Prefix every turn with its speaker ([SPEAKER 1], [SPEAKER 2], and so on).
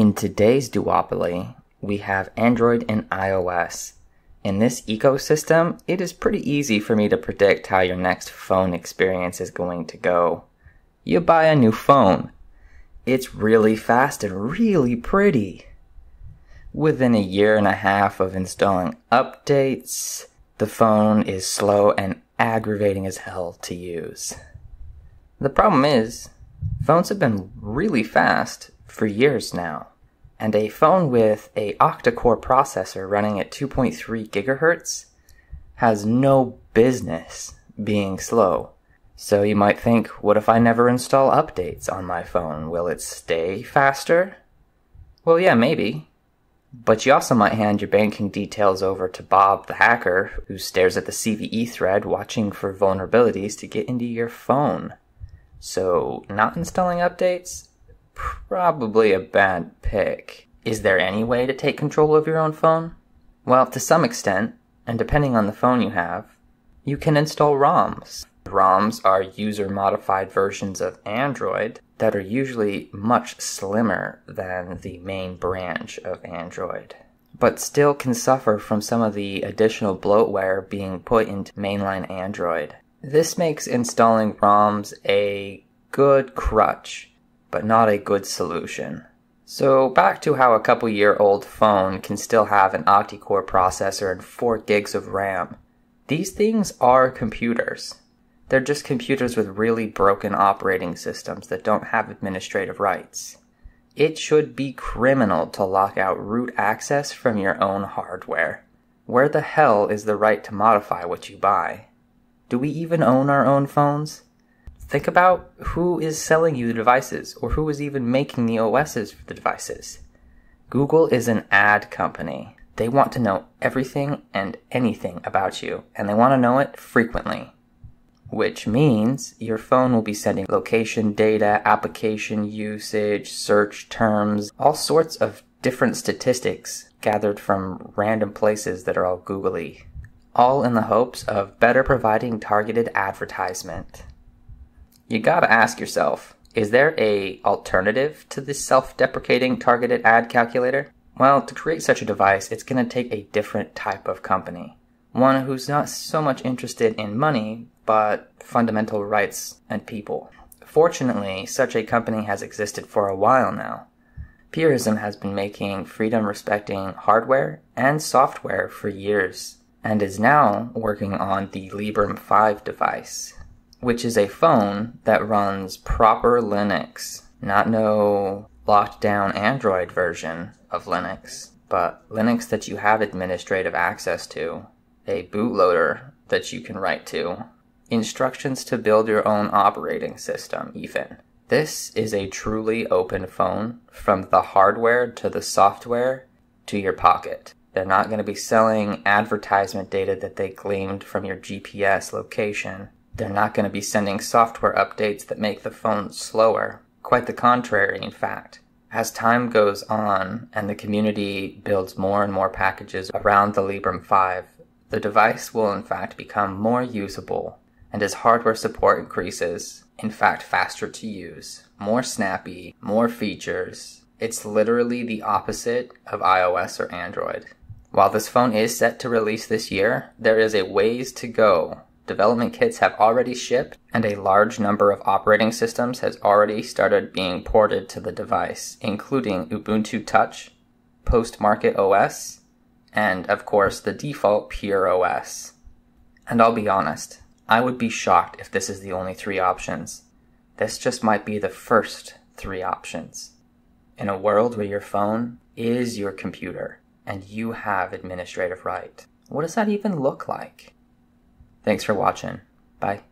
[SPEAKER 1] In today's duopoly, we have Android and iOS. In this ecosystem, it is pretty easy for me to predict how your next phone experience is going to go. You buy a new phone. It's really fast and really pretty. Within a year and a half of installing updates, the phone is slow and aggravating as hell to use. The problem is, phones have been really fast for years now, and a phone with a octa-core processor running at 2.3 gigahertz has no business being slow. So you might think, what if I never install updates on my phone? Will it stay faster? Well, yeah, maybe. But you also might hand your banking details over to Bob the hacker, who stares at the CVE thread watching for vulnerabilities to get into your phone. So, not installing updates? Probably a bad pick. Is there any way to take control of your own phone? Well, to some extent, and depending on the phone you have, you can install ROMs. ROMs are user-modified versions of Android that are usually much slimmer than the main branch of Android, but still can suffer from some of the additional bloatware being put into mainline Android. This makes installing ROMs a good crutch, but not a good solution. So back to how a couple-year-old phone can still have an octa-core processor and 4 gigs of RAM. These things are computers. They're just computers with really broken operating systems that don't have administrative rights. It should be criminal to lock out root access from your own hardware. Where the hell is the right to modify what you buy? Do we even own our own phones? Think about who is selling you the devices, or who is even making the OSs for the devices. Google is an ad company. They want to know everything and anything about you, and they want to know it frequently. Which means your phone will be sending location data, application usage, search terms, all sorts of different statistics gathered from random places that are all googly. All in the hopes of better providing targeted advertisement. You gotta ask yourself, is there an alternative to this self-deprecating targeted ad calculator? Well, to create such a device, it's gonna take a different type of company. One who's not so much interested in money, but fundamental rights and people. Fortunately, such a company has existed for a while now. Purism has been making freedom-respecting hardware and software for years, and is now working on the Librem 5 device, which is a phone that runs proper Linux, not no locked down Android version of Linux, but Linux that you have administrative access to, a bootloader that you can write to, instructions to build your own operating system even. This is a truly open phone from the hardware to the software to your pocket. They're not going to be selling advertisement data that they gleaned from your GPS location. They're not going to be sending software updates that make the phone slower. Quite the contrary, in fact. As time goes on and the community builds more and more packages around the Librem 5, the device will in fact become more usable, and as hardware support increases, in fact faster to use, more snappy, more features. It's literally the opposite of iOS or Android. While this phone is set to release this year, there is a ways to go. Development kits have already shipped, and a large number of operating systems has already started being ported to the device, including Ubuntu Touch, Post-Market OS, and of course the default Pure OS. And I'll be honest, I would be shocked if this is the only 3 options. This just might be the first 3 options. In a world where your phone is your computer, and you have administrative right, what does that even look like? Thanks for watching. Bye.